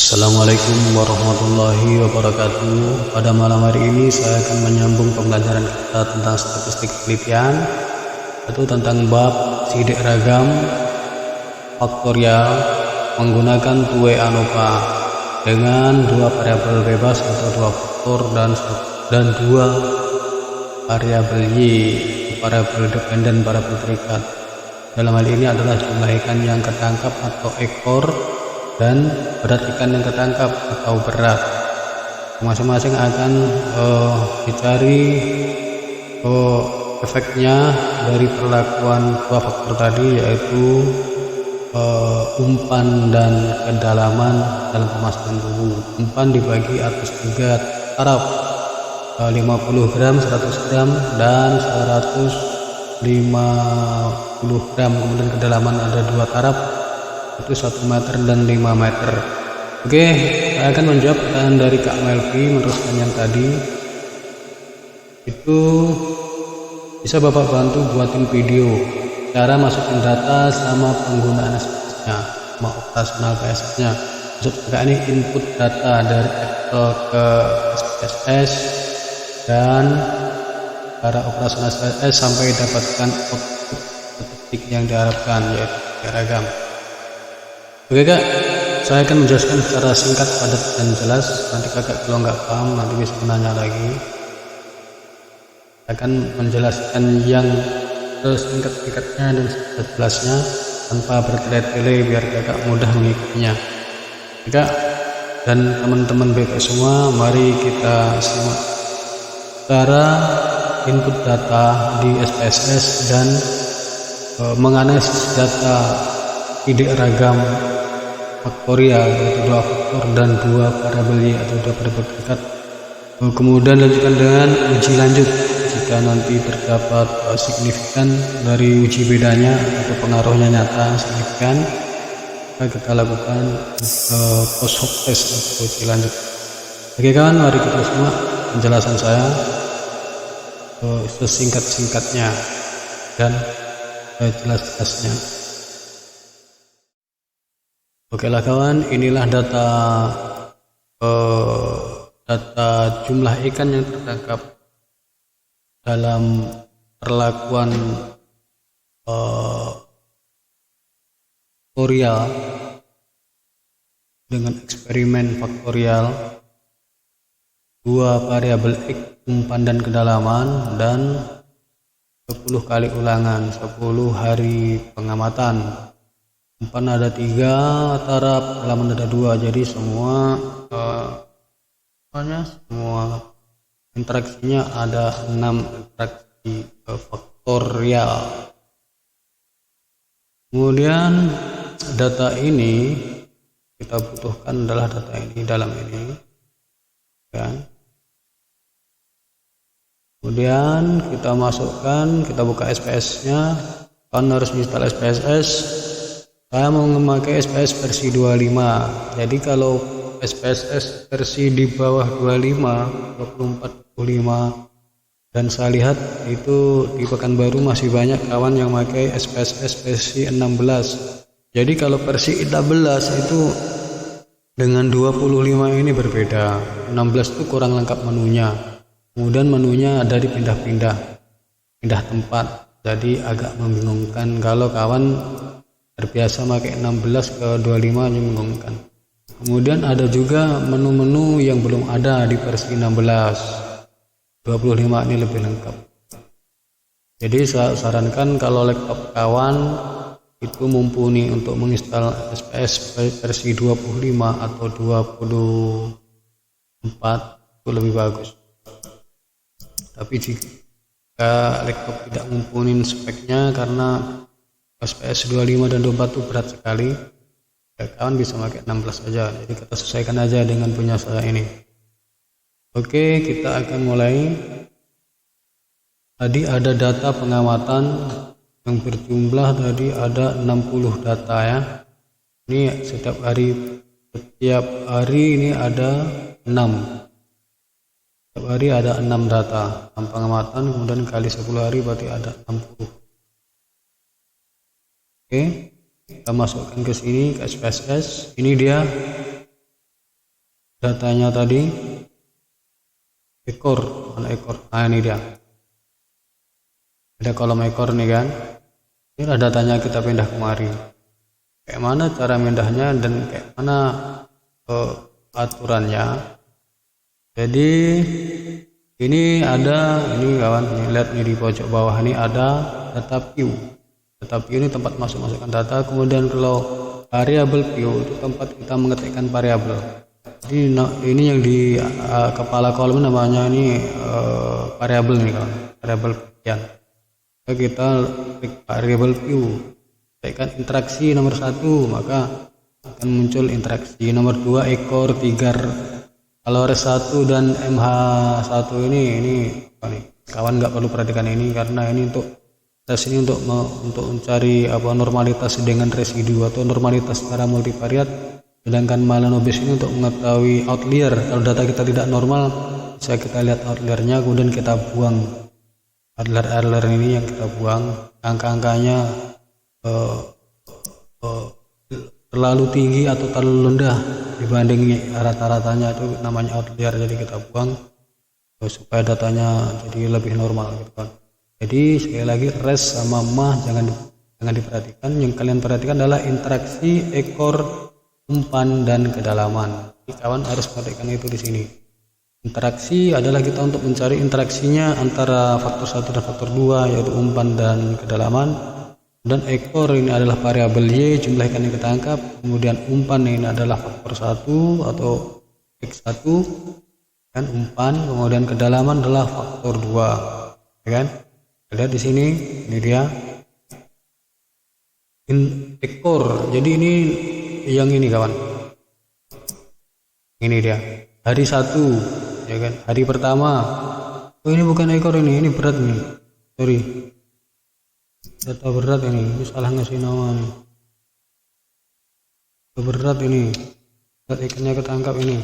Assalamualaikum warahmatullahi wabarakatuh. Pada malam hari ini saya akan menyambung pembelajaran kita tentang statistik penelitian, yaitu tentang bab sidik ragam faktorial menggunakan 2 ANOVA dengan 2 variabel bebas atau 2 faktor dan 2 variabel Y, variabel dependen, variabel terikat. Dalam hal ini adalah jumlah ikan yang ketangkap atau ekor dan berat ikan yang ketangkap atau berat. Masing-masing akan dicari efeknya dari perlakuan 2 faktor tadi, yaitu umpan dan kedalaman dalam pemasangan tubuh. Umpan dibagi atas 3 taraf, 50 gram, 100 gram, dan 150 gram. Kemudian kedalaman ada 2 taraf, itu 1 meter dan 5 meter. Oke, saya akan menjawab pertanyaan dari Kak Melvi meneruskan yang tadi. Itu bisa Bapak bantu buatin video cara masukin data sama penggunaan SPS-nya, sama operasional PSS-nya. Maksud Kakak ini input data dari Excel ke SPSS dan cara operasional SPSS sampai dapatkan output statistik yang diharapkan, yaitu ragam. Oke Kak, saya akan menjelaskan secara singkat, padat, dan jelas. Nanti Kakak kalau nggak paham nanti bisa menanya lagi. Saya akan menjelaskan yang sesingkat-singkatnya dan sejelasnya tanpa bertele-tele biar Kakak mudah mengikutinya. Kak dan teman-teman BP semua, mari kita simak cara input data di SPSS dan menganalisis data sidik ragam faktorial, yaitu 2 faktor dan 2 variabel Y atau 2 variabel terikat. Kemudian lanjutkan dengan uji lanjut. Jika nanti terdapat signifikan dari uji bedanya atau pengaruhnya nyata signifikan, kita lakukan post hoc test atau uji lanjut. Oke kawan, mari kita simak penjelasan saya sesingkat-singkatnya dan jelas-jelasnya. Oke lah kawan, inilah data jumlah ikan yang tertangkap dalam perlakuan faktorial dengan eksperimen faktorial, 2 variabel X, umpan dan kedalaman, dan 10 kali ulangan, 10 hari pengamatan. Umpan ada 3 taraf, kedalaman ada 2, jadi semua interaksinya ada 6 interaksi faktorial. Kemudian data ini kita butuhkan adalah data ini dalam ini kan. Kemudian kita masukkan, kita buka SPS-nya, kan harus install SPSS. Saya mau memakai SPS versi 25. Jadi kalau SPSS versi di bawah 25, 24, 25, dan saya lihat itu di Pekanbaru masih banyak kawan yang memakai SPSS versi 16. Jadi kalau versi 16 itu dengan 25 ini berbeda. 16 itu kurang lengkap menunya. Kemudian menunya ada dipindah-pindah, pindah tempat. Jadi agak membingungkan kalau kawan terbiasa pakai 16 ke 25 aja membingungkan. Kemudian ada juga menu-menu yang belum ada di versi 16. 25 ini lebih lengkap. Jadi saya sarankan kalau laptop kawan itu mumpuni untuk menginstal SPS versi 25 atau 24 itu lebih bagus. Tapi jika laptop tidak mumpunin speknya karena SPS 25 dan 24 itu berat sekali, ya kawan bisa pakai 16 saja. Jadi kita sesuaikan aja dengan punya saya ini. Oke, kita akan mulai. Tadi ada data pengamatan yang berjumlah tadi ada 60 data ya. Ini setiap hari ini ada 6. Setiap hari ada 6 data pengamatan, kemudian kali 10 hari berarti ada 60. Oke, kita masukkan ke sini ke SPSS. Ini dia datanya tadi ekor, mana ekor, nah ini dia, ada kolom ekor nih kan, inilah datanya kita pindah kemari. Kayak mana cara pindahnya dan kayak mana aturannya. Jadi ini ada, ini kawan, ini lihat nih di pojok bawah ini ada data view. Data view ini tempat masukkan data. Kemudian kalau variable view itu tempat kita mengetikkan variabel. Jadi ini yang di kepala kolom namanya ini variabel nih kawan, variabel sekian. Kita klik variable view, tekan interaksi nomor 1, maka akan muncul interaksi nomor 2 ekor, 3 kalau res1 dan mh1 ini kawan nggak perlu perhatikan ini karena ini untuk tes ini untuk mencari normalitas dengan residu atau normalitas secara multivariat, sedangkan Malanobis ini untuk mengetahui outlier. Kalau data kita tidak normal bisa kita lihat outliernya, kemudian kita buang outlier ini yang kita buang, angka-angkanya terlalu tinggi atau terlalu rendah dibanding rata-ratanya, itu namanya outlier, jadi kita buang supaya datanya jadi lebih normal gitu kan. Jadi sekali lagi res sama mah jangan diperhatikan, yang kalian perhatikan adalah interaksi, ekor, umpan dan kedalaman. Jadi kawan harus perhatikan itu di sini. Interaksi adalah kita untuk mencari interaksinya antara faktor 1 dan faktor 2 yaitu umpan dan kedalaman. Dan ekor ini adalah variabel Y, jumlah ikan yang kita tangkap. Kemudian umpan ini adalah faktor 1 atau X1 kan umpan. Kemudian kedalaman adalah faktor 2, ya kan? Lihat di sini, ini dia ekor. Jadi ini yang ini kawan, ini dia hari 1, ya kan, hari pertama. Oh ini bukan ekor, ini berat nih, sorry, data berat ini salah ngasih nama nih, berat ini, berat ikannya ketangkap ini,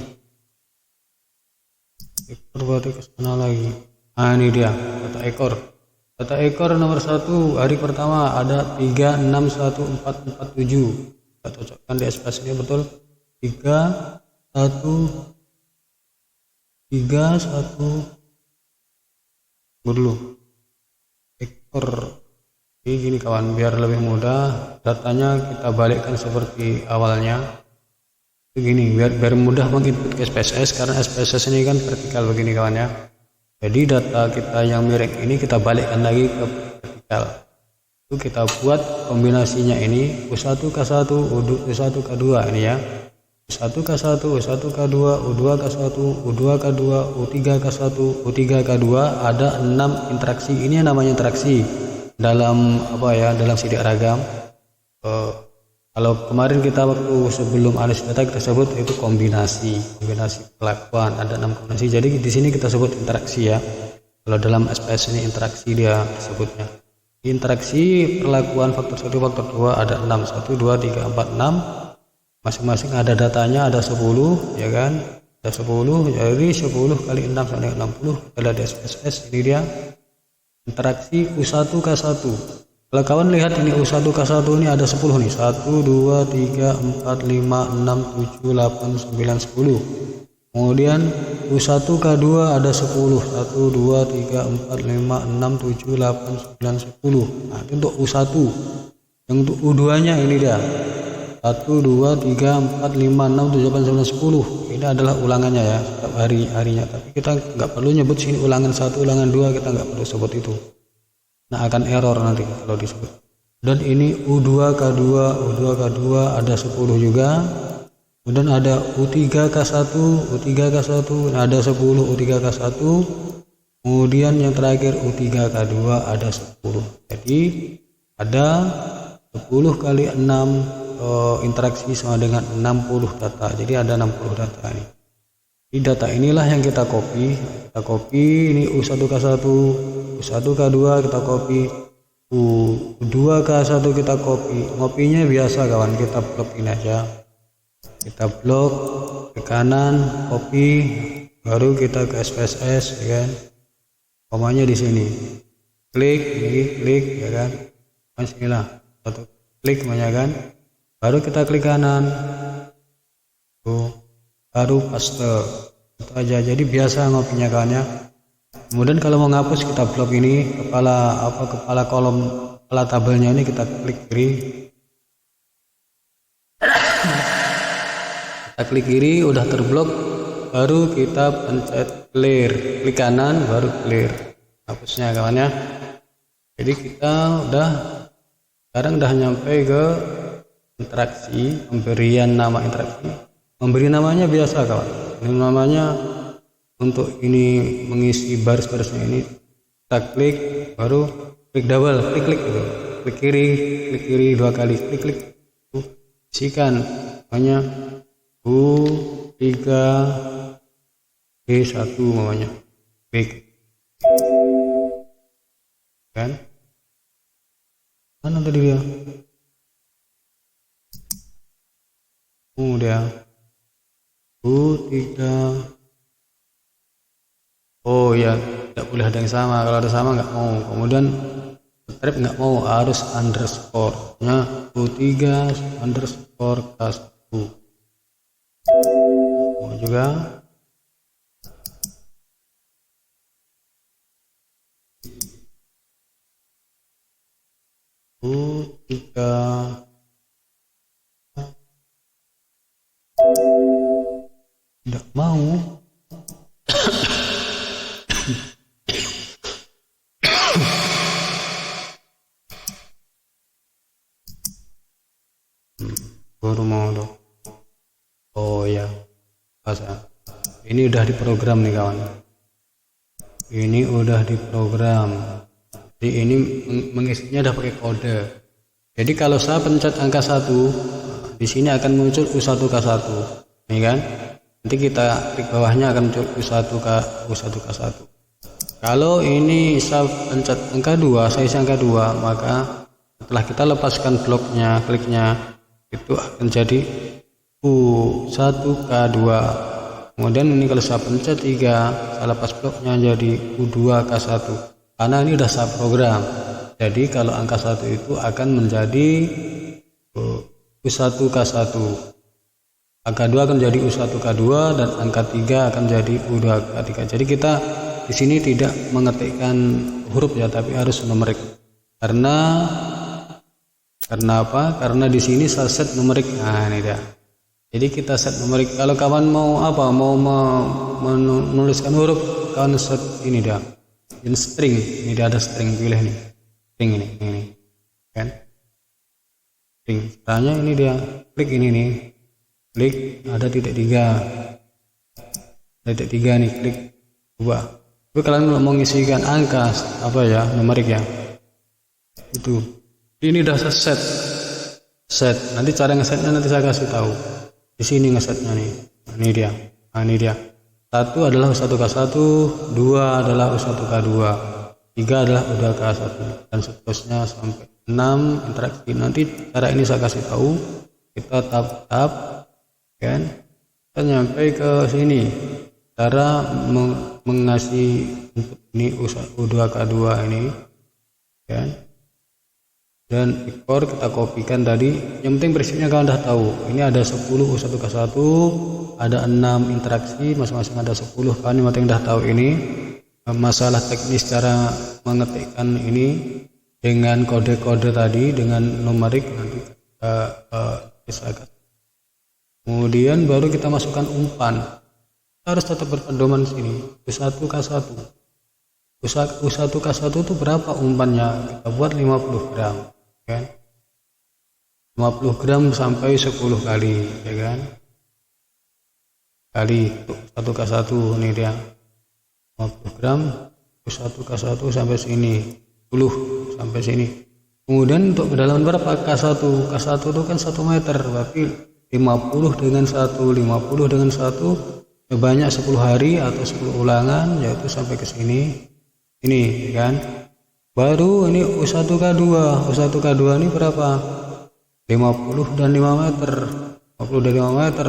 ekor berarti ke sana lagi. Nah ini dia data ekor. Data ekor nomor 1 hari pertama ada 361447. Kita cocokkan di SPS ini betul 31 dulu ekor. Ini gini kawan, biar lebih mudah datanya kita balikkan seperti awalnya. Itu gini biar mudah menginput ke SPSS, karena SPSS ini kan vertikal begini kawan ya. Jadi data kita yang miring ini kita balikkan lagi ke vertikal. Itu kita buat kombinasinya ini U1K1 U1K2 ini ya. U1K1 U1K2 U2K1 U2K2 U3K1 U3K2 ada 6 interaksi. Ini yang namanya interaksi dalam dalam sidik ragam. Kalau kemarin kita waktu sebelum analisis data kita sebut itu kombinasi perlakuan, ada 6 kombinasi. Jadi di sini kita sebut interaksi ya. Kalau dalam SPS ini interaksi dia sebutnya. Interaksi perlakuan faktor 1 faktor 2 ada 6, 1 2 3 4 6. Masing-masing ada datanya, ada 10 ya kan. Ada 10, jadi 10 kali 6 sama dengan 60. Kita lihat di SPS ini dia interaksi U1K1. Kalau kawan lihat ini U1K1 ini ada 10 nih, 1 2 3 4 5 6 7 8 9 10. Kemudian U1K2 ada 10, 1 2 3 4 5 6 7 8 9 10. Nah itu untuk U1. Yang untuk U2 nya ini dia 1 2 3 4 5 6 7 8 9 10. Ini adalah ulangannya ya, setiap harinya. Tapi kita nggak perlu nyebut sini ulangan 1 ulangan 2, kita nggak perlu sebut itu. Nah akan error nanti kalau disebut. Dan ini U2K2 ada 10 juga. Kemudian ada U3K1 ada 10 U3K1. Kemudian yang terakhir U3K2 ada 10. Jadi ada 10 kali 6 interaksi sama dengan 60 data. Jadi ada 60 data ini. Di data inilah yang kita copy. Ini U1K1, U1K2 kita copy, U2K1 kita copy. Ngopinya biasa kawan, kita blok ini aja. Kita blok ke kanan, copy, baru kita ke SPSS ya kan. Komanya di sini. Klik, ya kan. Sinilah. Satu klik namanya kan. Baru kita klik kanan. Tuh. baru paste. Itu aja. Jadi biasa ngopinya kawan ya. Kemudian kalau mau ngapus kita blok ini kepala kolom, kepala tabelnya ini kita klik kiri. Kita klik kiri, udah terblok, baru kita pencet clear, klik kanan baru clear hapusnya kawan ya. Jadi kita sekarang udah nyampe ke interaksi, pemberian nama interaksi. Memberi namanya biasa kawan, ini namanya untuk ini mengisi baris-barisnya ini kita klik, baru klik double, klik gitu, klik kiri 2 kali, klik isikan namanya U3 B1 namanya, klik kan, mana tadi dia, dia U3. Oh ya, tidak boleh ada yang sama. Kalau ada sama nggak mau. Kemudian strip nggak mau, harus underscore. Nya U3 underscore K1. Mau juga. U3 tidak mau. Baru mau dong. Oh ya, ini udah diprogram nih kawan. Ini udah diprogram. Jadi ini mengisinya udah pakai kode. Jadi kalau saya pencet angka 1, di sini akan muncul U1K1, nih kan? Nanti kita klik bawahnya akan muncul U1K1. Kalau ini saya pencet angka 2, saya isi angka 2, maka setelah kita lepaskan bloknya, kliknya, itu akan jadi U1K2. Kemudian ini kalau saya pencet 3, saya lepas bloknya jadi U2K1, karena ini udah saya program. Jadi kalau angka 1 itu akan menjadi U1K1, angka 2 akan jadi U1K2, dan angka 3 akan jadi U2K3. Jadi kita di sini tidak mengetikkan huruf ya, tapi harus numerik. Karena apa? Karena di sini saya set numerik. Nah, ini dia. Jadi kita set numerik. Kalau kawan mau apa? Mau menuliskan huruf, kawan set ini dia. Ini string. Ini dia ada string, pilih nih. String ini. Kan? String. Caranya ini dia. Klik ini nih. Klik ada titik 3. Titik 3 nih, klik ubah. Tapi kalian mau ngisikan angka apa ya? Numerik ya. Itu. Ini udah set. Nanti cara ngesetnya nanti saya kasih tahu. Di sini ngesetnya nih. Ini dia. Nah, ini dia. 1 adalah U1K1, 2 adalah U1K2, 3 adalah U2K1, dan seterusnya sampai 6 interaksi. Nanti cara ini saya kasih tahu. Kita tap, kan? Kita nyampe ke sini. Cara mengasih input ini U2K2 ini, kan? Dan ekor kita kopikan tadi. Yang penting prinsipnya kalian udah tahu. Ini ada 10 U1K1, ada 6 interaksi, masing-masing ada 10. Kalian yang penting udah tahu ini. Masalah teknis cara mengetikkan ini dengan kode-kode tadi, dengan numerik nanti kita pisahkan. Kemudian baru kita masukkan umpan. Kita harus tetap berpedoman sini. U1K1 itu berapa umpannya? Kita buat 50 gram, kan? 50 gram sampai 10 kali, ya kan? Kali U1K1 ini dia. 50 gram U1K1 sampai sini, 10 sampai sini. Kemudian untuk kedalaman berapa? K1 itu kan 1 meter, berarti 50 dengan 1 sebanyak 10 hari atau 10 ulangan, yaitu sampai ke sini. Ini kan, baru ini U1K2 ini berapa? 50 dan 5 meter. 50 dan 5 meter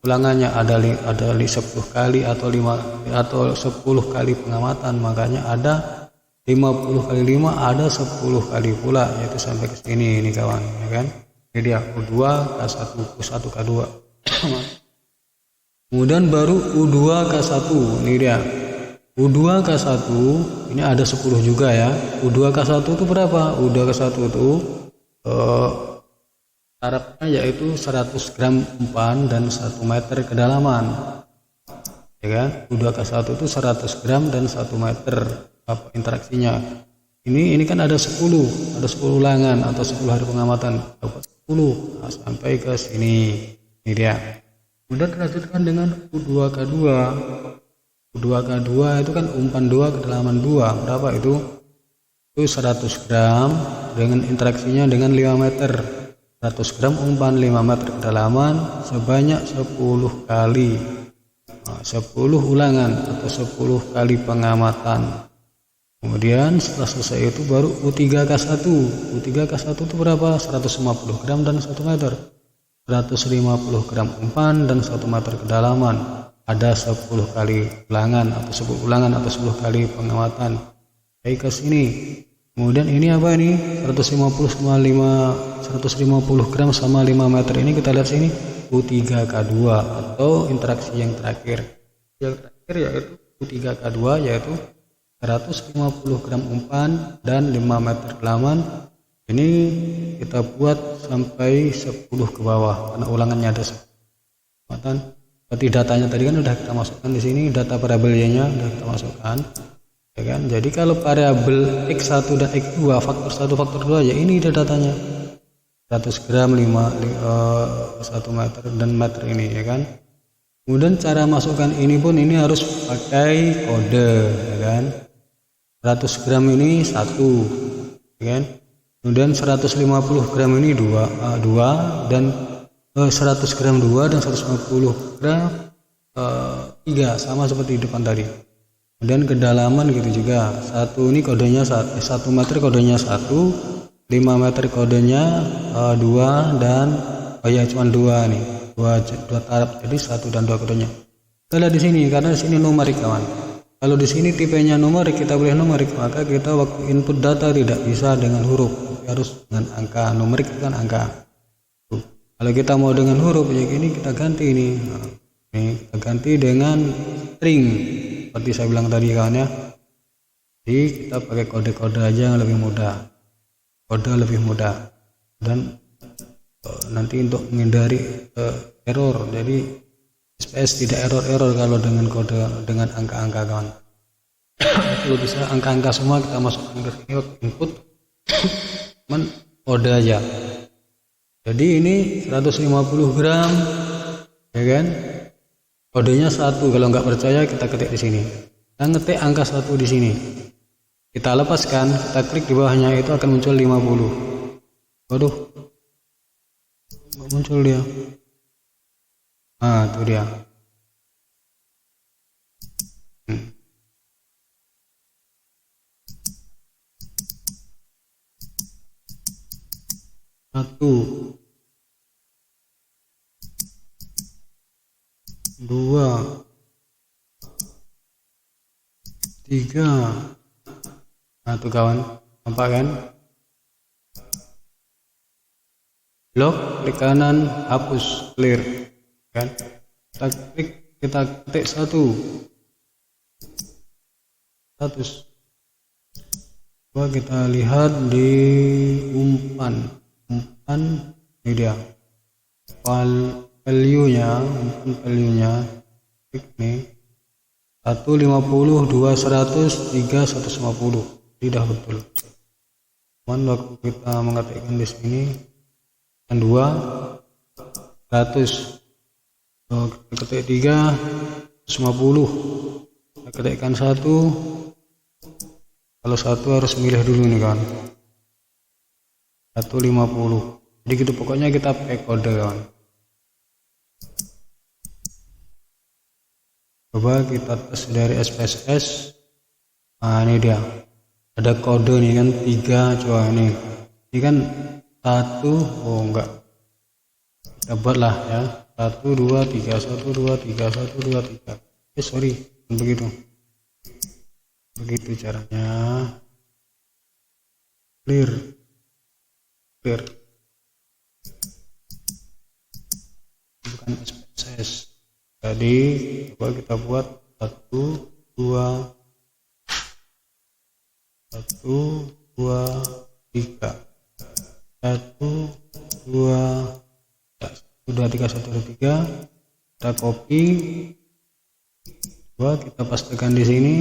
ulangannya ada 10 kali atau 10 kali pengamatan, makanya ada 50 kali 5 ada 10 kali pula, yaitu sampai ke sini ini kawan, ya kan? Ini dia U2K1 U1K2. Kemudian baru U2K1, ini dia. U2K1 ini ada 10 juga ya. U2K1 itu berapa? U2K1 itu tarafnya yaitu 100 gram umpan dan 1 meter kedalaman. Ya kan? U2K1 itu 100 gram dan 1 meter interaksinya. Ini kan ada 10 ulangan atau 10 hari pengamatan, dapat 10. Nah, sampai ke sini. Ini dia. Kemudian dilanjutkan dengan U2K2. U2K2 itu kan umpan 2 kedalaman 2. Berapa itu? Itu 100 gram dengan interaksinya dengan 5 meter. 100 gram umpan 5 meter kedalaman sebanyak 10 kali. Nah, 10 ulangan atau 10 kali pengamatan. Kemudian setelah selesai itu baru U3K1. U3K1 itu berapa? 150 gram dan 1 meter. 150 gram umpan dan 1 meter kedalaman. Ada 10 kali ulangan atau 10 ulangan atau 10 kali pengamatan. Baik ke sini. Kemudian ini apa ini? 150 gram sama 5 meter. Ini kita lihat sini U3K2 atau interaksi yang terakhir. Yang terakhir yaitu U3K2 yaitu 150 gram umpan dan 5 meter kedalaman. Ini kita buat sampai 10 ke bawah karena ulangannya ada 10. Berarti datanya tadi kan udah kita masukkan di sini, data variabelnya udah kita masukkan. Ya kan? Jadi kalau variabel X1 dan X2 faktor 1 faktor 2 ya ini datanya. 100 gram 1 meter dan meter ini ya kan. Kemudian cara masukkan ini pun ini harus pakai kode ya kan. 100 gram ini 1 ya kan. Kemudian 150 gram ini 2 dan 100 gram 2 dan 150 gram 3 sama seperti di depan tadi. Kemudian kedalaman gitu juga. 1 ini kodenya 1 meter kodenya 1, 5 meter kodenya 2 dan cuma 2 nih. 2 taraf jadi 1 dan 2 kodenya. Kita lihat di sini karena di sini numerik kawan. Kalau di sini tipenya numerik, kita boleh numerik, maka kita waktu input data tidak bisa dengan huruf, harus dengan angka. Numerik kan angka. Kalau kita mau dengan huruf ya gini kita ganti ini. Nah, ini kita ganti dengan string seperti saya bilang tadi kawan ya. Jadi kita pakai kode-kode aja yang lebih mudah. Kode lebih mudah dan nanti untuk menghindari error. Jadi SPS tidak error kalau dengan kode dengan angka-angka kawan. Kalau bisa angka-angka semua kita masukkan ke sini input, cuman kode aja. Jadi ini 150 gram, ya kan? Kodenya 1. Kalau nggak percaya kita ketik di sini. Kita ngetik angka 1 di sini. Kita lepaskan, kita klik di bawahnya itu akan muncul 50. Waduh, nggak muncul dia. Nah, itu dia. Satu, 2, 3. Nah, tuh kawan, nampak kan? Blok, klik kanan, hapus, clear. Kan? Kita ketik 1. Status. Coba kita lihat di umpan ini dia. Value-nya, klik nih. 150, 2, 100, 3, 150. Tidak betul. Cuman waktu kita mengetikkan di sini kan 2, 100. Kita ketik 3, 150. Kita ketikkan 1. Kalau 1 harus milih dulu nih kan. 150. Jadi gitu pokoknya kita pakai kode kawan. Coba kita tes dari SPSS. Nah ini dia. Ada kode nih kan 3. Coba ini. Ini kan 1. Oh enggak. Kita buat lah ya. 1, 2, 3, 1, 2, 3, 1, 2, 3. Sorry, begitu. Begitu caranya. Clear. Bukan SPSS. Jadi coba kita buat 1 2 3 1 2 3 kita copy, coba kita pastikan di sini.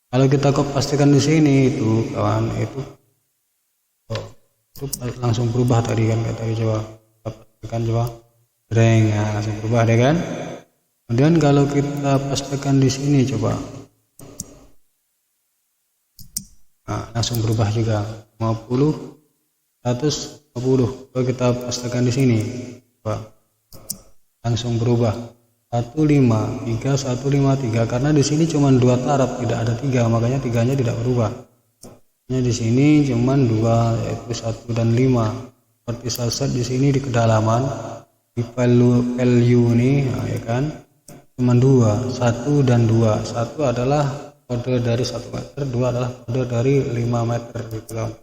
Kalau kita pastikan di sini itu kawan, itu langsung berubah tadi kan, kayak tadi. Coba kita pastikan, coba breng, nah, langsung berubah deh kan. Kemudian kalau kita pastikan di sini, coba nah, langsung berubah juga 50 150. Coba kita pastikan di sini, coba langsung berubah 153 153, karena di sini cuma 2 taraf, tidak ada 3, makanya 3-nya tidak berubah. Di sini cuma 2, yaitu 1 dan 5. Seperti saya set di sini di kedalaman di value ini, nah, ya kan, cuma 2, 1 dan 2. 1 adalah kode dari 1 meter, 2 adalah kode dari 5 meter gitu kan.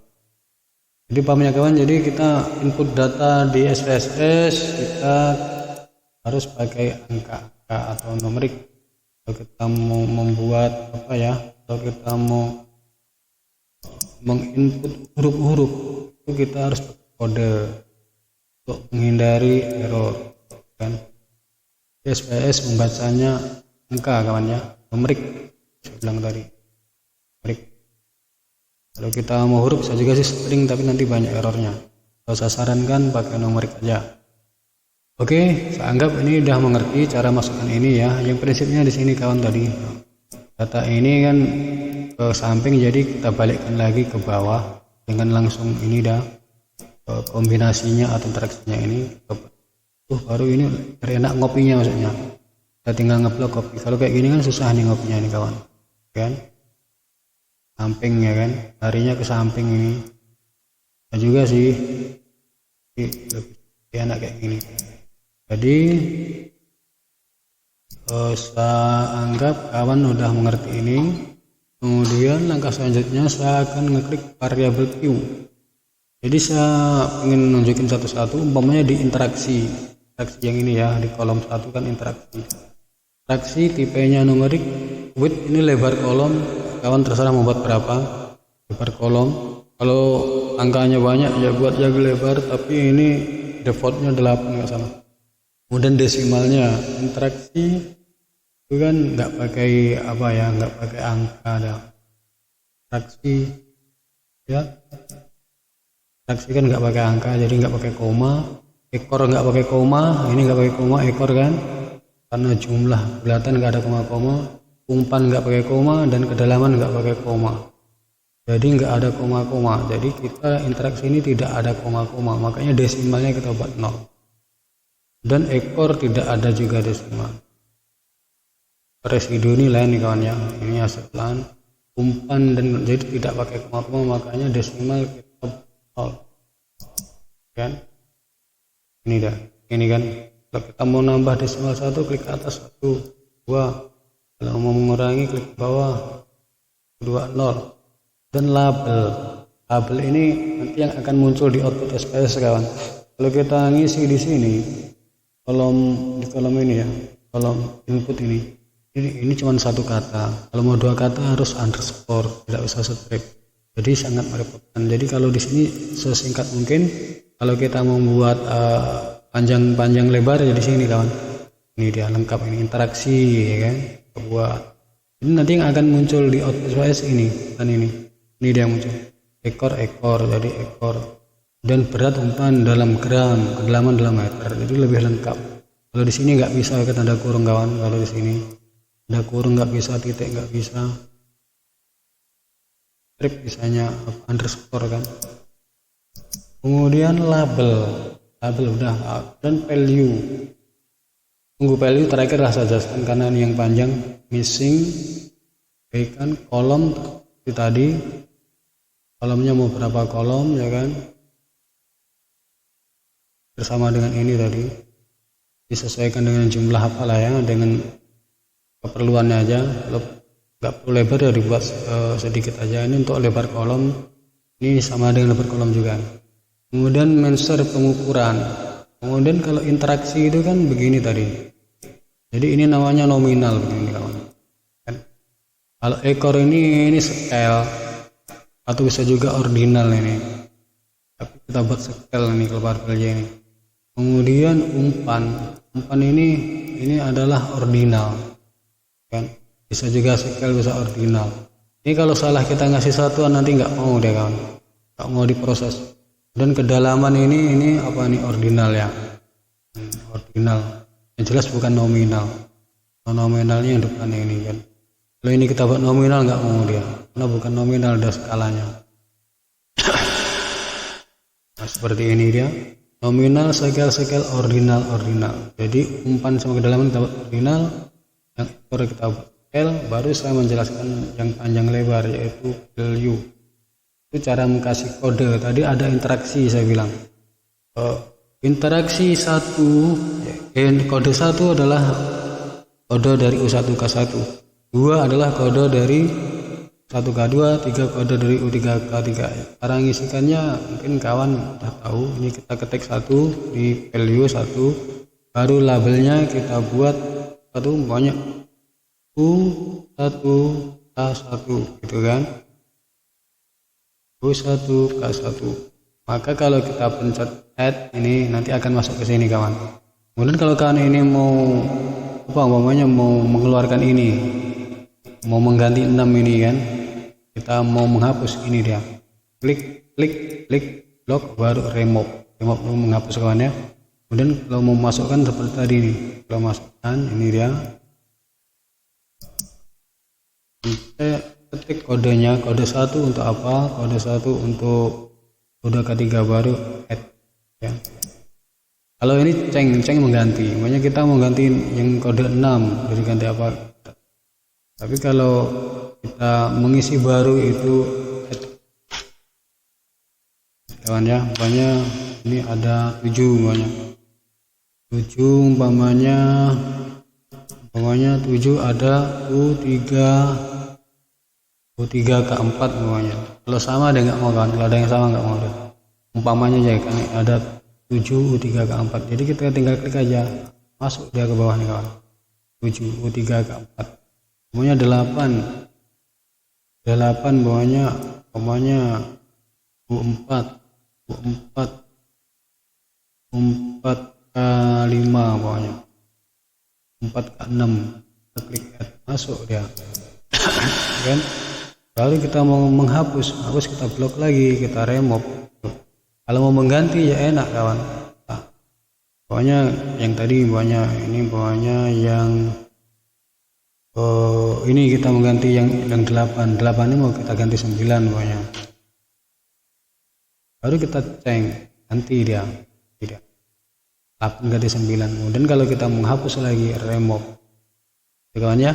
Jadi pahamnya kawan, jadi kita input data di SPSS kita harus pakai angka atau numerik. Kalau kita mau membuat apa ya, kalau kita mau menginput huruf-huruf itu kita harus pakai kode untuk menghindari error kan. SPSS membacanya angka kawan ya, numerik saya bilang tadi, numerik. Kalau kita mau huruf bisa juga sih string, tapi nanti banyak errornya. Kalau saya sarankan pakai numerik aja. Oke, saya anggap ini udah mengerti cara masukkan ini ya. Yang prinsipnya di sini kawan tadi, data ini kan ke samping, jadi kita balikkan lagi ke bawah dengan langsung ini dah kombinasinya atau interaksinya ini. Baru ini enak ngopinya, maksudnya kita tinggal ngeblok copy. Kalau kayak gini kan susah nih ngopinya ini kawan kan, samping ya kan, larinya ke samping ini. Nah juga sih lebih enak kayak gini. Jadi saya anggap kawan udah mengerti ini. Kemudian langkah selanjutnya saya akan ngeklik variabel Q. Jadi saya ingin nunjukin satu-satu, umpamanya di interaksi yang ini ya, di kolom 1 kan interaksi tipenya numerik, width ini lebar kolom, kawan terserah mau buat berapa lebar kolom. Kalau angkanya banyak ya buat jaga lebar, tapi ini defaultnya 8 nggak salah. Kemudian desimalnya interaksi itu kan nggak pakai apa ya, nggak pakai angka ada. Interaksi ya, interaksi kan nggak pakai angka, jadi nggak pakai koma. Ekor nggak pakai koma, ini nggak pakai koma ekor kan, karena jumlah bulatan nggak ada koma-koma. Umpan nggak pakai koma, dan kedalaman nggak pakai koma, jadi nggak ada koma-koma. Jadi kita interaksi ini tidak ada koma-koma, makanya desimalnya kita buat 0. Dan ekor tidak ada juga desimal. Residu ini lain nih kawan ya, ini aset lain umpan, dan jadi tidak pakai koma-koma, makanya desimal kita 0 kan. Ini dah, ini kan. Kalau kita mau nambah desimal 1, klik ke atas 1 2, kalau mau mengurangi klik ke bawah 2 0. Dan label ini nanti yang akan muncul di output SPSS kawan. Kalau kita ngisi di sini di kolom ini ya, kolom input ini cuma 1 kata. Kalau mau 2 kata harus underscore, tidak usah strip. Jadi sangat merepotkan. Jadi kalau di sini sesingkat mungkin. Kalau kita membuat panjang lebar ya di sini kawan. Ini dia lengkap, ini interaksi ya kan. Buat ini nanti yang akan muncul di output SPSS ini kan, ini dia yang muncul. Ekor, jadi ekor. Dan berat umpan dalam gram, kedalaman dalam meter. Jadi lebih lengkap. Kalau di sini nggak bisa pakai tanda kurung kawan. Kalau di sini ada kurung nggak bisa, titik nggak bisa, strip bisanya underscore kan. Kemudian label udah, dan value. Tunggu value terakhir lah saja karena ini yang panjang. Missing, kan kolom tadi, kolomnya mau berapa kolom ya kan, bersama dengan ini tadi disesuaikan dengan jumlah apalah ya, dengan keperluannya aja. Kalau nggak perlu lebar ya dibuat sedikit aja. Ini untuk lebar kolom, ini sama dengan lebar kolom juga. Kemudian measure pengukuran. Kemudian kalau interaksi itu kan begini tadi, Jadi ini namanya nominal begini kawan. Kan? Kalau ekor ini scale atau bisa juga ordinal ini. Tapi kita buat scale ini kalau barbelnya ini. Kemudian umpan ini adalah ordinal. Kan? Bisa juga scale, bisa ordinal. Ini kalau salah kita ngasih satuan nanti nggak mau dia kawan, nggak mau diproses. Dan kedalaman ini apa nih, ordinal ya, ordinal. Yang jelas bukan nominal. Nominalnya yang depan ini kan. Kalau ini kita buat nominal nggak mau dia, karena bukan nominal, ada skalanya. Nah, seperti ini dia. Nominal, scale, ordinal. Jadi umpan sama kedalaman kita buat ordinal, yang ekor kita buat scale. Baru saya menjelaskan yang panjang lebar yaitu value. Itu cara kasih kode. Tadi ada interaksi saya bilang. Interaksi kode 1 adalah kode dari U1 ke 1. 2 adalah kode dari 1 ke 2, 3 kode dari U3 ke 3. Cara ngisikannya mungkin kawan udah tahu. Ini kita ketik 1 di value 1, baru labelnya kita buat satu banyak U1 K1 gitu kan. U1 K1. Maka kalau kita pencet add ini nanti akan masuk ke sini kawan. Kemudian kalau kawan ini mau mau mengeluarkan ini, mau mengganti 6 ini kan, kita mau menghapus ini dia, klik lock, baru remove menghapus kawan ya. Kemudian kalau mau masukkan seperti tadi nih, kalau masukkan ini dia, kita ketik kodenya, kode 1 untuk apa, kode 1 untuk kode ketiga, baru add ya. Kalau ini ceng mengganti, makanya kita mau ganti yang kode 6 jadi ganti apa. Tapi kalau kita mengisi baru itu add kawan ya. Umpamanya ini ada 7 umpamanya 7 ada U3 ke 4 umpamanya. Kalau sama dia nggak mau kan, kalau ada yang sama nggak mau deh. Umpamanya aja kan ada 7 U3 ke 4, jadi kita tinggal klik aja, masuk dia ke bawah nih kawan. 7 U3 ke 4, umpamanya 8 bawahnya umpamanya U4 ke 5 bawahnya 4 ke 6, kita klik add, masuk dia. Kan? Lalu kita mau menghapus, kita blok lagi, kita remove. Kalau mau mengganti ya enak kawan. Pokoknya yang tadi bawahnya yang ini kita mengganti yang 8 ini mau kita ganti 9 pokoknya. Baru kita ganti dia. 8 ganti 9. Kemudian kalau kita menghapus lagi, remove. Kawan ya.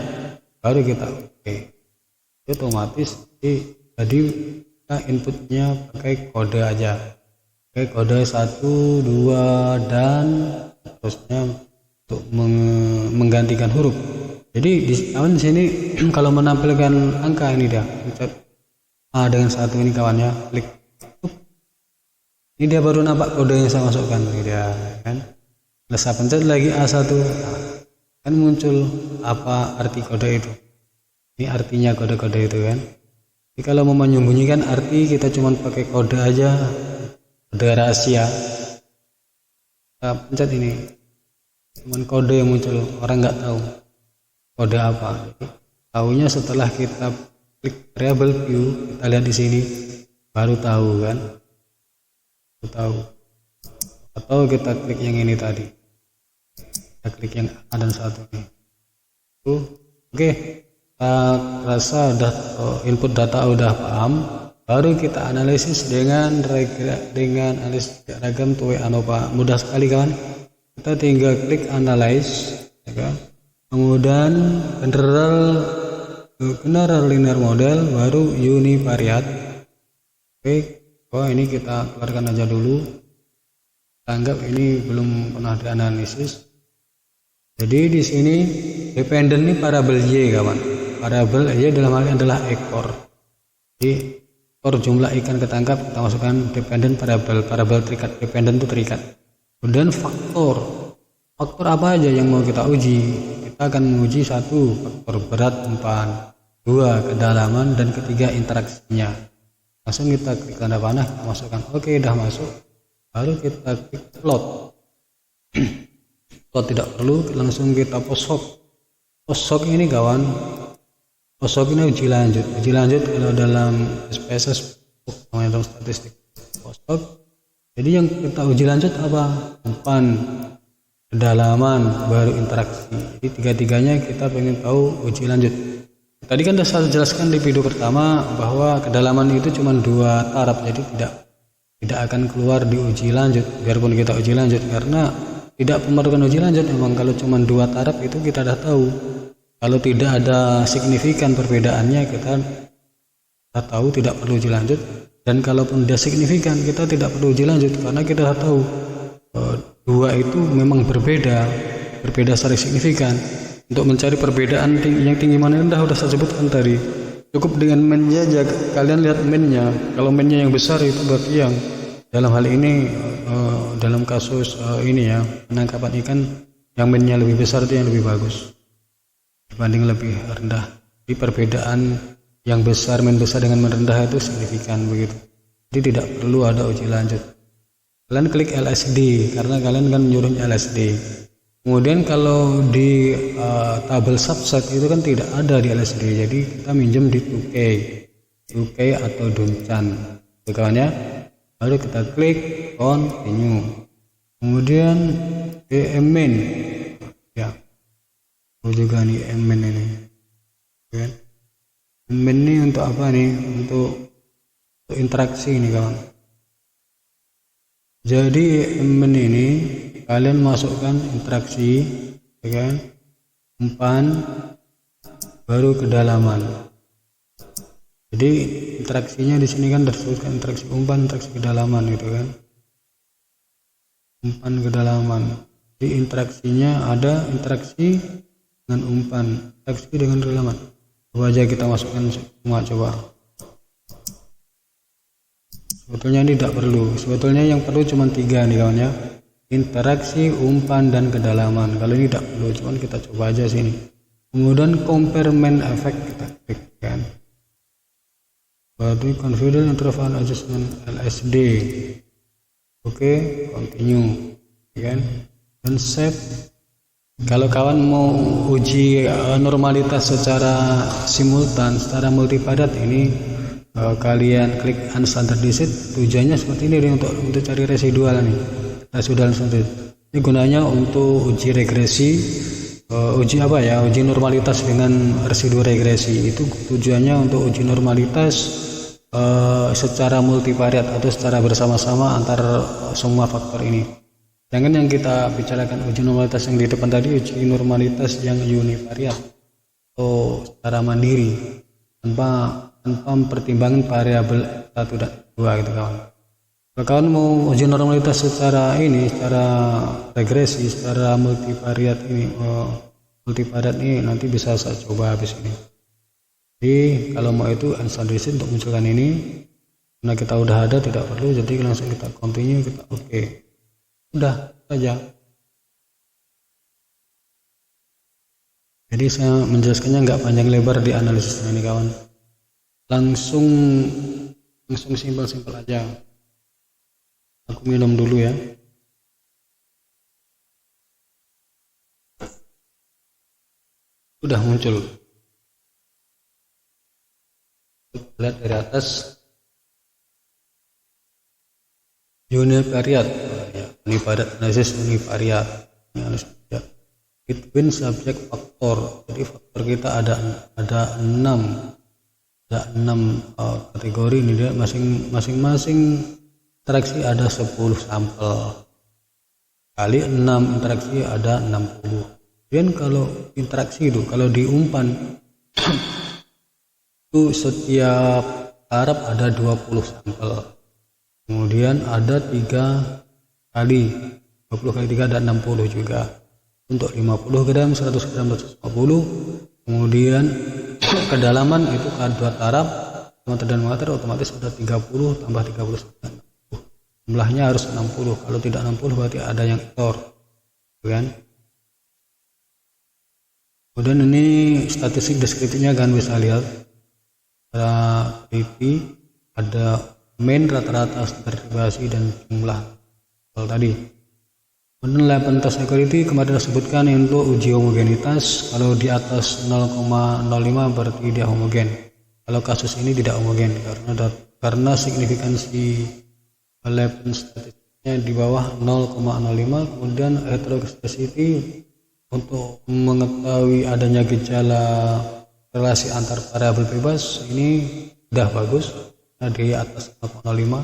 Baru kita oke. Otomatis jadi kita inputnya pakai kode aja. Oke, kode 1, 2 dan terusnya untuk menggantikan huruf. Jadi di sini kalau menampilkan angka ini dia pencet A dengan 1 ini kawannya, klik. Ini dia baru nampak kode yang saya masukkan ini dia kan. Nah, saya pencet lagi A1 kan muncul apa arti kode itu. Ini artinya kode-kode itu kan. Jadi kalau mau menyembunyikan arti kita cuma pakai kode aja. Kode rahasia, kita pencet ini, cuman kode yang muncul, orang nggak tahu kode apa. Tahunya setelah kita klik variable view, kita lihat di sini, baru tahu kan, Atau kita klik yang ini tadi, kita klik yang A dan 1 nih. Oke, rasa udah input data udah paham. Baru kita analisis dengan analisis diagram to ANOVA. Mudah sekali kawan. Kita tinggal klik analyze, ya kan? Kemudian general linear model, baru univariate. Oke, ini kita keluarkan aja dulu. Anggap ini belum pernah dianalisis. Jadi di sini dependen ini variabel y kawan. Variabel y dalam hal ini adalah ekor. Jadi jumlah ikan ketangkap kita masukkan dependen variabel terikat, dependen itu terikat. Kemudian faktor apa aja yang mau kita uji, kita akan menguji 1 faktor berat umpan, 2 kedalaman, dan ketiga interaksinya. Langsung kita klik tanda panah, kita masukkan. Oke, udah masuk. Baru kita klik plot. Plot tidak perlu, langsung kita post hoc ini kawan. Post hoc ini uji lanjut. Uji lanjut kalau dalam SPSS dalam statistik post hoc. Jadi yang kita uji lanjut apa? Umpan, kedalaman, baru interaksi. Jadi tiga-tiganya kita pengen tahu uji lanjut. Tadi kan sudah saya jelaskan di video pertama bahwa kedalaman itu cuma 2 taraf, jadi tidak akan keluar di uji lanjut biarpun kita uji lanjut, karena tidak memerlukan uji lanjut. Memang kalau cuma 2 taraf itu kita sudah tahu. Kalau tidak ada signifikan perbedaannya kita tahu tidak perlu uji lanjut. Dan kalaupun dia signifikan kita tidak perlu uji lanjut, karena kita tahu 2 itu memang berbeda secara signifikan. Untuk mencari perbedaan yang tinggi mana udah saya sebutkan tadi. Cukup dengan mainnya aja, kalian lihat mainnya. Kalau mainnya yang besar itu berarti yang dalam hal ini dalam kasus ini ya, penangkapan ikan, yang mainnya lebih besar itu yang lebih bagus dibanding lebih rendah. Di perbedaan yang besar, main besar dengan main rendah itu signifikan begitu. Jadi tidak perlu ada uji lanjut. Kalian klik LSD karena kalian kan nyuruhnya LSD. Kemudian kalau di tabel subset itu kan tidak ada di LSD, jadi kita minjem di 2K atau Duncan. Kawannya, baru kita klik continue. Kemudian main, ya, juga nih main ini. Kan? Main ini untuk apa nih? Untuk interaksi ini kawan. Jadi main ini kalian masukkan interaksi, ya kan? Umpan, baru kedalaman. Jadi interaksinya di sini kan disebutkan interaksi umpan, interaksi kedalaman gitu kan? Umpan, kedalaman. Jadi interaksinya ada interaksi dengan umpan, interaksi dengan kedalaman. Coba aja kita masukkan semua, coba. Sebetulnya ini tidak perlu. Sebetulnya yang perlu cuma 3 nih kawan ya. Interaksi, umpan, dan kedalaman. Kalau ini tidak perlu, cuman kita coba aja sini. Kemudian compare main effect kita klik kan. Baru confidence interval adjustment LSD. Oke, continue, kan? Dan save. Kalau kawan mau uji normalitas secara simultan, secara multipadat ini kalian klik unstandardized. Tujuannya seperti ini untuk cari residual nih. Residual ini gunanya untuk uji regresi, uji apa ya, uji normalitas dengan residu regresi. Itu tujuannya untuk uji normalitas secara multivariat atau secara bersama-sama antar semua faktor ini. Jangan yang kita bicarakan uji normalitas yang di depan tadi, uji normalitas yang univariat atau secara mandiri tanpa pertimbangan variabel 1 dan 2 gitu kawan. Kalau kawan mau uji normalitas secara regresi, secara multivariat ini, nanti bisa saya coba habis ini. Jadi kalau mau itu unstandardized untuk munculkan ini, karena kita udah ada tidak perlu, jadi langsung kita continue, kita oke. Udah saja. Jadi saya menjelaskannya nggak panjang lebar di analisisnya ini kawan. Langsung simpel-simpel aja. Aku minum dulu ya. Sudah muncul. Lihat dari atas. Univariat. Univariat analisis univariat. Between subject faktor. Jadi faktor kita ada 6. Ada 6 kategori ini, dia masing-masing interaksi ada 10 sampel kali 6 interaksi ada 60. Dan kalau interaksi itu kalau di umpan itu setiap taraf ada 20 sampel, kemudian ada 3 kali 20 kali 3 ada 60 juga, untuk 50 gram 100 gram 150. Kemudian kedalaman itu ke 2 taraf meter dan meter, otomatis ada 30 tambah 30 jumlahnya harus 60. Kalau tidak 60 berarti ada yang error, kan? Kemudian ini statistik deskriptifnya kan bisa lihat pada IP ada main, rata-rata, standar deviasi, dan jumlah tadi. Kemudian level test security kemarin disebutkan untuk uji homogenitas, kalau di atas 0,05 berarti dia homogen. Kalau kasus ini tidak homogen karena signifikansi level statistiknya di bawah 0,05. Kemudian heteroscedasticity untuk mengetahui adanya gejala relasi antar variabel bebas ini sudah bagus. Nah, di atas 0,05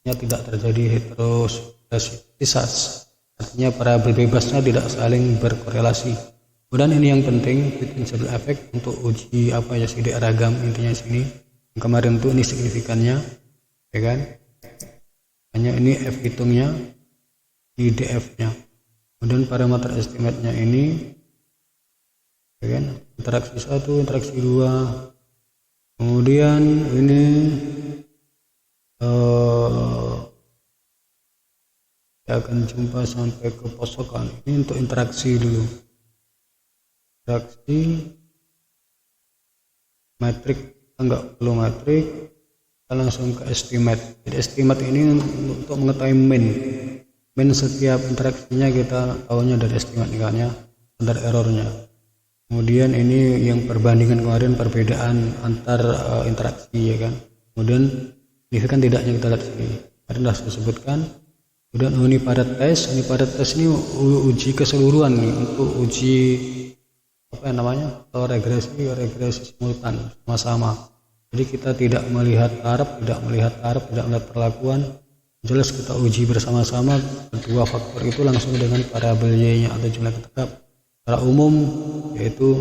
nya tidak terjadi heteroscedasticity, artinya variabel bebasnya tidak saling berkorelasi. Kemudian ini yang penting, fit invisible effect untuk uji sidik ragam, intinya sini yang kemarin tuh ini signifikannya, ya kan, hanya ini F hitungnya, ini DF nya. Kemudian parameter estimate nya ini, ya kan, interaksi 1, interaksi 2. Kemudian ini kita akan jumpa sampai ke posokan. Ini untuk interaksi dulu, interaksi metrik, enggak perlu metrik, kita langsung ke estimate. Jadi estimate ini untuk mengetahui min setiap interaksinya, kita tahunya dari estimate nikahnya, standar errornya. Kemudian ini yang perbandingan kemarin, perbedaan antar interaksi, ya kan. Kemudian signifikan tidaknya kita lihat sini, kemarin sudah saya sebutkan. Kemudian uniparet test ini uji keseluruhan nih, untuk uji regresi simultan sama-sama. Jadi kita tidak melihat taraf, tidak melihat perlakuan, jelas kita uji bersama-sama kedua faktor itu langsung dengan variabel y-nya atau jumlah tetap. Secara umum yaitu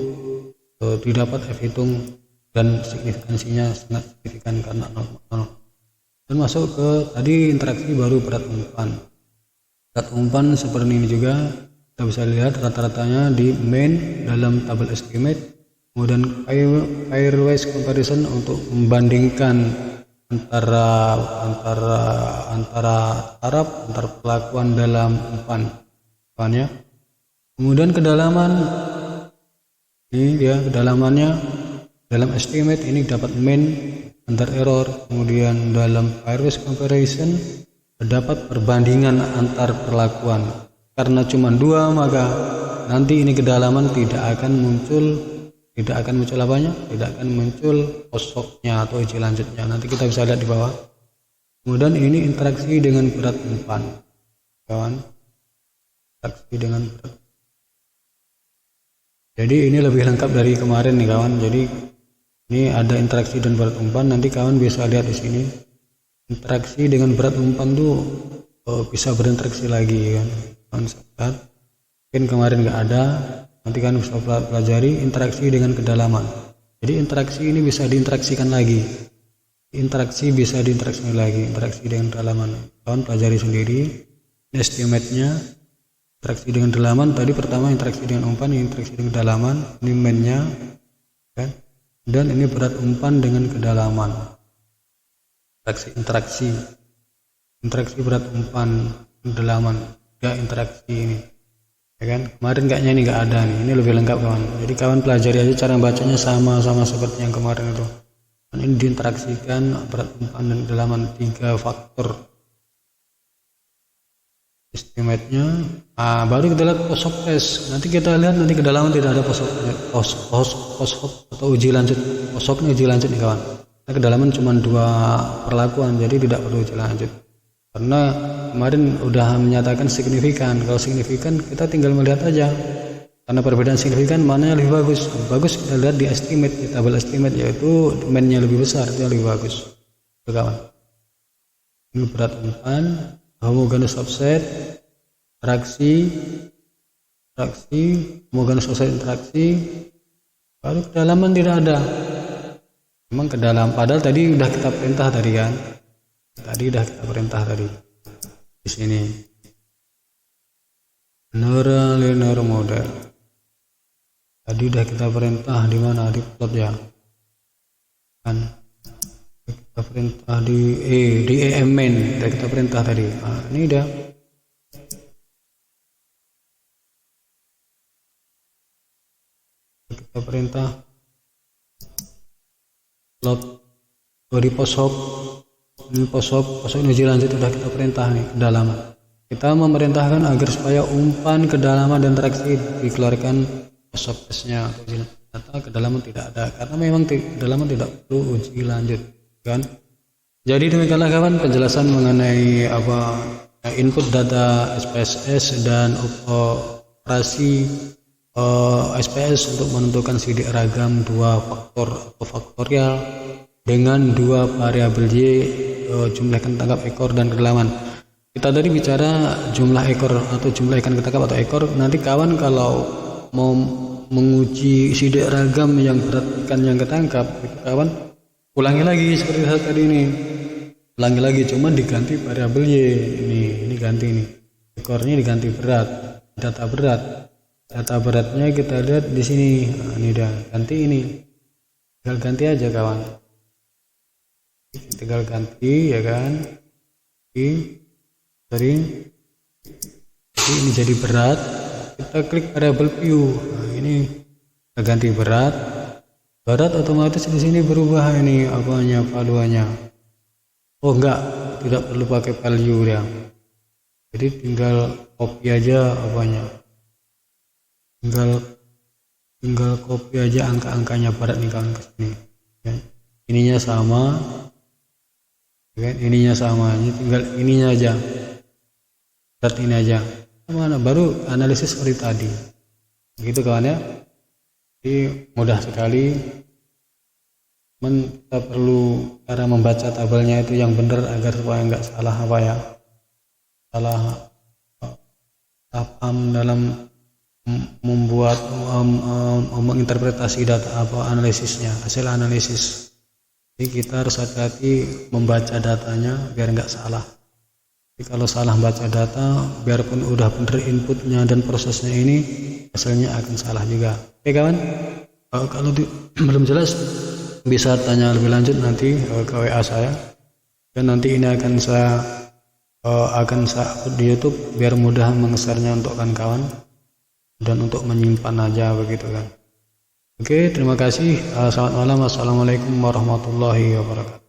didapat F hitung dan signifikansinya sangat signifikan karena 0,0. Dan masuk ke tadi interaksi baru berat umpan seperti ini juga kita bisa lihat rata-ratanya di main dalam tabel estimate. Kemudian pairwise comparison untuk membandingkan antara taraf, antar perlakuan dalam umpannya. Kemudian kedalaman, ini dia kedalamannya dalam estimate ini dapat mean, antar error. Kemudian dalam pairwise comparison terdapat perbandingan antar perlakuan. Karena cuma 2 maka nanti ini kedalaman tidak akan muncul posoknya atau uji lanjutnya. Nanti kita bisa lihat di bawah. Kemudian ini interaksi dengan berat umpan, kawan. Interaksi dengan berat. Jadi ini lebih lengkap dari kemarin nih, kawan. Jadi ini ada interaksi dan berat umpan. Nanti kawan bisa lihat di sini. Interaksi dengan berat umpan tuh bisa berinteraksi lagi, kan. Kawan lihat. Mungkin kemarin nggak ada. Nanti kan bisa pelajari interaksi dengan kedalaman. Jadi interaksi ini bisa diinteraksikan lagi. Interaksi dengan kedalaman. Kawan pelajari sendiri. Estimate-nya interaksi dengan kedalaman. Tadi pertama interaksi dengan umpan, ini interaksi dengan kedalaman. Ini main-nya, kan? Dan ini berat umpan dengan kedalaman. Interaksi berat umpan kedalaman. Tiga interaksi ini. Ya kan, kemarin kayaknya ini nggak ada nih, ini lebih lengkap, kawan. Jadi kawan pelajari aja, cara bacanya sama seperti yang kemarin itu. Dan ini diinteraksikan berat umpan dan kedalaman, 3 faktor estimate-nya. Baru kita lihat posok test. Nanti kita lihat nanti kedalaman tidak ada posok atau uji lanjut. Posoknya uji lanjut nih, kawan. Nah, kedalaman cuma 2 perlakuan, jadi tidak perlu uji lanjut. Karena kemarin udah menyatakan signifikan. Kalau signifikan kita tinggal melihat aja. Karena perbedaan signifikan mana yang lebih bagus. Bagus kita lihat di estimate, di tabel estimate, yaitu main-nya lebih besar, itu lebih bagus. Tuh, kawan. Ini berat umpan, homogeneous offset, interaksi, homogeneous offset interaksi. Baru kedalaman tidak ada. Memang kedalam, padahal tadi udah kita perintah tadi, kan. Di sini linear model. Tadi udah kita perintah di mana, di plot ya. Kan kita perintah di EM main, udah kita perintah tadi. Ini udah. kita perintah load di poshop, ini poshop uji lanjut udah kita perintah nih kedalaman. Kita memerintahkan agar supaya umpan kedalaman dan traksi dikeluarkan poshop testnya atau uji data kedalaman tidak ada, karena memang kedalaman tidak perlu uji lanjut kan. Jadi demikianlah kawan penjelasan mengenai input data SPSS dan operasi SPS untuk menentukan sidik ragam dua faktor atau faktorial dengan dua variabel Y, jumlah ikan tangkap ekor dan kedalaman. Kita tadi bicara jumlah ekor atau jumlah ikan ketangkap atau ekor. Nanti kawan kalau mau menguji sidik ragam yang berat ikan yang ketangkap, itu kawan ulangi lagi seperti saat tadi ini, ulangi lagi, cuma diganti variabel Y. Ini ganti nih, ekornya diganti berat, data beratnya kita lihat di sini. Nah, ini udah ganti, ini tinggal ganti aja kawan, tinggal ganti ya kan. Ini jadi berat, kita klik variabel view. Nah, ini kita ganti berat otomatis di sini berubah ini valuenya. Oh enggak, tidak perlu pakai value ya, jadi tinggal copy aja tinggal copy aja angka-angkanya berat nih kawan ke sini ya. Ininya sama kan, ininya sama, ini tinggal ininya aja, berat ini aja mana, baru analisis seperti tadi gitu kawan ya. Jadi mudah sekali, kita perlu cara membaca tabelnya itu yang benar agar supaya nggak salah salah paham dalam membuat menginterpretasi data analisisnya, hasil analisis. Jadi kita harus hati-hati membaca datanya biar nggak salah. Jadi kalau salah baca data, biarpun udah bener inputnya dan prosesnya ini, hasilnya akan salah juga. Oke kawan, kalau belum jelas bisa tanya lebih lanjut nanti ke WA saya, dan nanti ini akan saya upload di YouTube biar mudah mengesernya untuk kawan-kawan dan untuk menyimpan aja begitu kan. Oke, terima kasih. Selamat malam. Assalamualaikum warahmatullahi wabarakatuh.